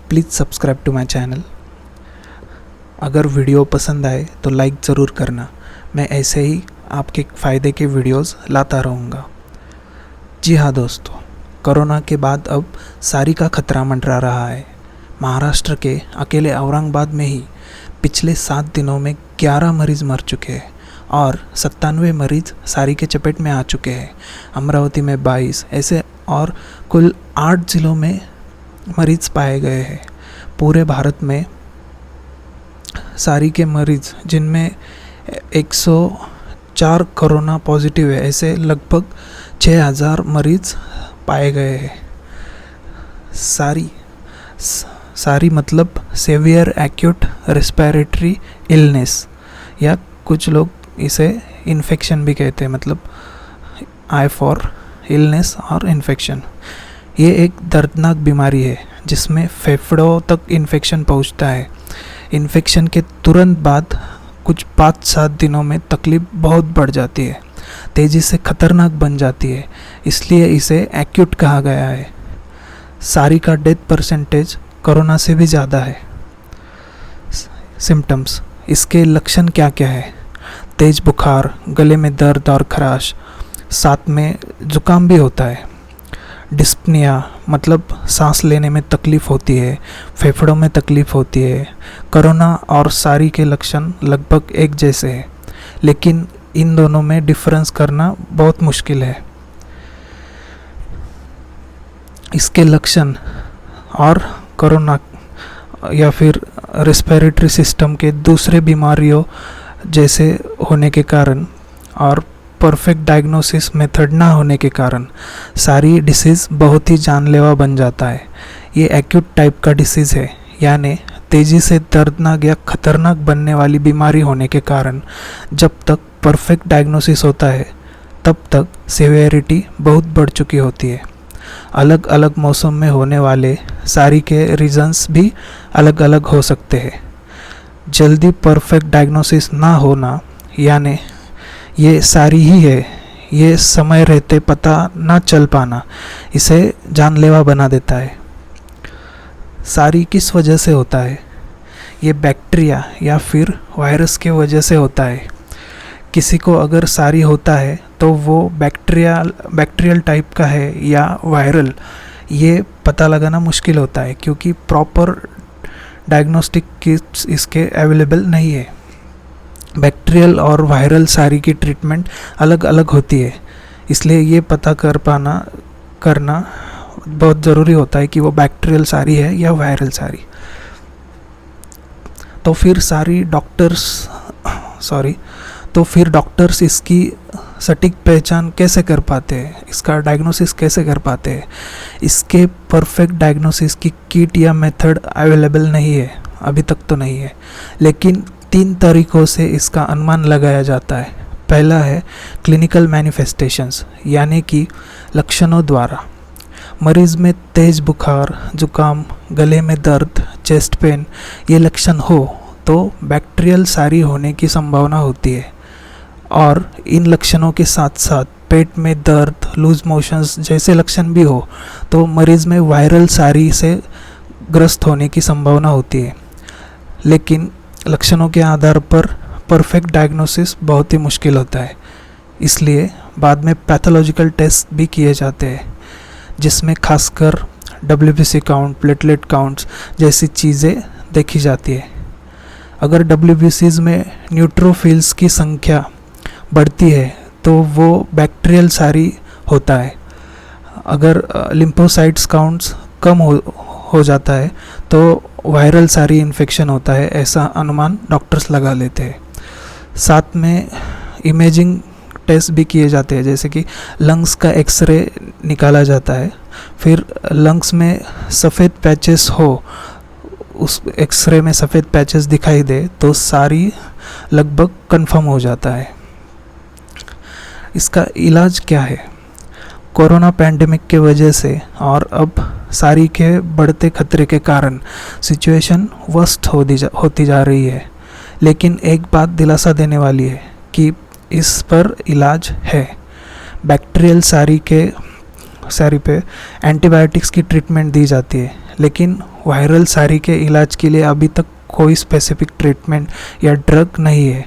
Please subscribe to my channel. अगर video पसंद आए तो लाइक ज़रूर करना। मैं ऐसे ही आपके फ़ायदे के वीडियोस लाता रहूँगा। जी हाँ दोस्तों, कोरोना के बाद अब सारी का खतरा मंडरा रहा है। महाराष्ट्र के अकेले औरंगाबाद में ही पिछले 7 दिनों में 11 मरीज़ मर चुके हैं और 97 मरीज़ सारी के चपेट में आ चुके हैं। अमरावती में 22 ऐसे और कुल 8 ज़िलों में मरीज़ पाए गए हैं। पूरे भारत में सारी के मरीज़ जिनमें 104 कोरोना पॉजिटिव है, ऐसे लगभग 6000 मरीज़ पाए गए हैं। सारी मतलब सेवियर एक्यूट रेस्पिरेटरी इलनेस, या कुछ लोग इसे इन्फेक्शन भी कहते हैं, मतलब आई फॉर इलनेस और इन्फेक्शन। ये एक दर्दनाक बीमारी है जिसमें फेफड़ों तक इन्फेक्शन पहुंचता है। इन्फेक्शन के तुरंत बाद कुछ 5-7 दिनों में तकलीफ बहुत बढ़ जाती है, तेज़ी से खतरनाक बन जाती है, इसलिए इसे एक्यूट कहा गया है। सारी का डेथ परसेंटेज कोरोना से भी ज़्यादा है। सिम्टम्स, इसके लक्षण क्या क्या है? तेज़ बुखार, गले में दर्द और खराश, साथ में जुकाम भी होता है। डिस्पनिया मतलब सांस लेने में तकलीफ़ होती है, फेफड़ों में तकलीफ़ होती है। कोरोना और सारी के लक्षण लगभग एक जैसे हैं, लेकिन इन दोनों में डिफरेंस करना बहुत मुश्किल है। इसके लक्षण और कोरोना या फिर रेस्पिरेटरी सिस्टम के दूसरे बीमारियों जैसे होने के कारण और परफेक्ट डायग्नोसिस मेथड ना होने के कारण सारी डिसीज़ बहुत ही जानलेवा बन जाता है। ये एक्यूट टाइप का डिसीज़ है, यानी तेज़ी से दर्दनाक या खतरनाक बनने वाली बीमारी होने के कारण जब तक परफेक्ट डायग्नोसिस होता है तब तक सीवियरिटी बहुत बढ़ चुकी होती है। अलग अलग मौसम में होने वाले सारी के रीजंस भी अलग अलग हो सकते हैं। जल्दी परफेक्ट डायग्नोसिस ना होना, यानी ये सारी ही है, ये समय रहते पता ना चल पाना, इसे जानलेवा बना देता है। सारी किस वजह से होता है? ये बैक्टीरिया या फिर वायरस के वजह से होता है। किसी को अगर सारी होता है तो वो बैक्टीरियल टाइप का है या वायरल, ये पता लगाना मुश्किल होता है क्योंकि प्रॉपर डायग्नोस्टिक किट्स इसके अवेलेबल नहीं है। बैक्टीरियल और वायरल सारी की ट्रीटमेंट अलग अलग होती है, इसलिए ये पता करना बहुत ज़रूरी होता है कि वो बैक्टीरियल सारी है या वायरल सारी। तो फिर डॉक्टर्स इसकी सटीक पहचान कैसे कर पाते हैं, इसका डायग्नोसिस कैसे कर पाते हैं? इसके परफेक्ट डायग्नोसिस की किट या मेथड अवेलेबल नहीं है, अभी तक तो नहीं है, लेकिन 3 तरीक़ों से इसका अनुमान लगाया जाता है। पहला है क्लिनिकल मैनिफेस्टेशंस, यानी कि लक्षणों द्वारा। मरीज़ में तेज़ बुखार, जुकाम, गले में दर्द, चेस्ट पेन ये लक्षण हो तो बैक्टीरियल सारी होने की संभावना होती है, और इन लक्षणों के साथ साथ पेट में दर्द, लूज मोशंस जैसे लक्षण भी हो तो मरीज़ में वायरल सारी से ग्रस्त होने की संभावना होती है। लेकिन लक्षणों के आधार पर परफेक्ट डायग्नोसिस बहुत ही मुश्किल होता है, इसलिए बाद में पैथोलॉजिकल टेस्ट भी किए जाते हैं, जिसमें खासकर WBC काउंट, प्लेटलेट काउंट्स जैसी चीज़ें देखी जाती है। अगर WBCs में न्यूट्रोफिल्स की संख्या बढ़ती है तो वो बैक्टीरियल सारी होता है। अगर लिम्फोसाइट्स काउंट्स कम हो जाता है तो वायरल सारी इन्फेक्शन होता है, ऐसा अनुमान डॉक्टर्स लगा लेते हैं। साथ में इमेजिंग टेस्ट भी किए जाते हैं, जैसे कि लंग्स का एक्सरे निकाला जाता है, फिर लंग्स में सफ़ेद पैचेस हो, उस एक्सरे में सफ़ेद पैचेस दिखाई दे तो सारी लगभग कंफर्म हो जाता है। इसका इलाज क्या है? कोरोना पैंडेमिक के वजह से और अब सारी के बढ़ते खतरे के कारण सिचुएशन वर्स्ट होती जा रही है, लेकिन एक बात दिलासा देने वाली है कि इस पर इलाज है। बैक्टीरियल सारी पे एंटीबायोटिक्स की ट्रीटमेंट दी जाती है, लेकिन वायरल सारी के इलाज के लिए अभी तक कोई स्पेसिफिक ट्रीटमेंट या ड्रग नहीं है।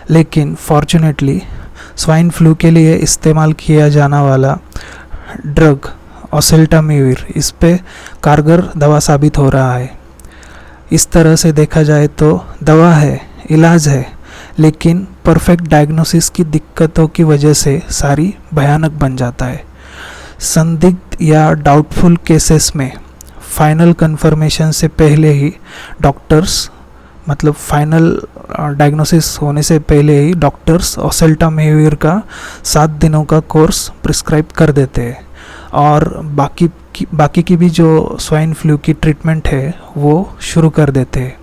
लेकिन फॉर्चुनेटली स्वाइन फ्लू के लिए इस्तेमाल किया जाना वाला ड्रग ओसेल्टामिविर इस पे कारगर दवा साबित हो रहा है। इस तरह से देखा जाए तो दवा है, इलाज है, लेकिन परफेक्ट डायग्नोसिस की दिक्कतों की वजह से सारी भयानक बन जाता है। संदिग्ध या डाउटफुल केसेस में फाइनल कंफर्मेशन से पहले ही डॉक्टर्स, मतलब फाइनल डायग्नोसिस होने से पहले ही डॉक्टर्स ओसेल्टामिविर का 7 दिनों का कोर्स प्रिस्क्राइब कर देते हैं और बाकी की भी जो स्वाइन फ्लू की ट्रीटमेंट है वो शुरू कर देते हैं।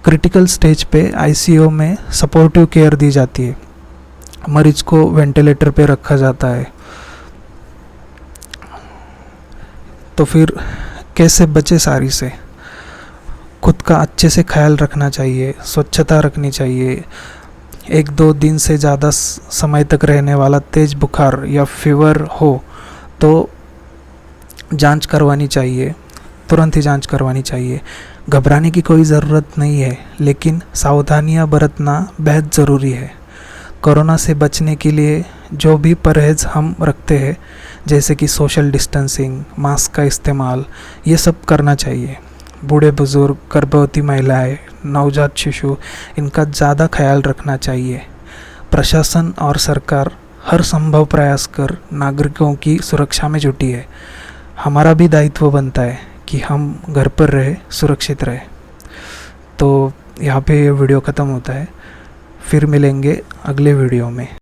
क्रिटिकल स्टेज पे आईसीयू में सपोर्टिव केयर दी जाती है, मरीज को वेंटिलेटर पे रखा जाता है। तो फिर कैसे बचे सारी से? खुद का अच्छे से ख्याल रखना चाहिए, स्वच्छता रखनी चाहिए। 1-2 दिन से ज़्यादा समय तक रहने वाला तेज बुखार या फीवर हो तो जांच करवानी चाहिए, तुरंत ही जांच करवानी चाहिए। घबराने की कोई ज़रूरत नहीं है, लेकिन सावधानियां बरतना बेहद ज़रूरी है। कोरोना से बचने के लिए जो भी परहेज़ हम रखते हैं, जैसे कि सोशल डिस्टेंसिंग, मास्क का इस्तेमाल, ये सब करना चाहिए। बूढ़े बुज़ुर्ग, गर्भवती महिलाएं, नवजात शिशु, इनका ज़्यादा ख्याल रखना चाहिए। प्रशासन और सरकार हर संभव प्रयास कर नागरिकों की सुरक्षा में जुटी है। हमारा भी दायित्व बनता है कि हम घर पर रहे, सुरक्षित रहे। तो यहाँ पे ये वीडियो ख़त्म होता है, फिर मिलेंगे अगले वीडियो में।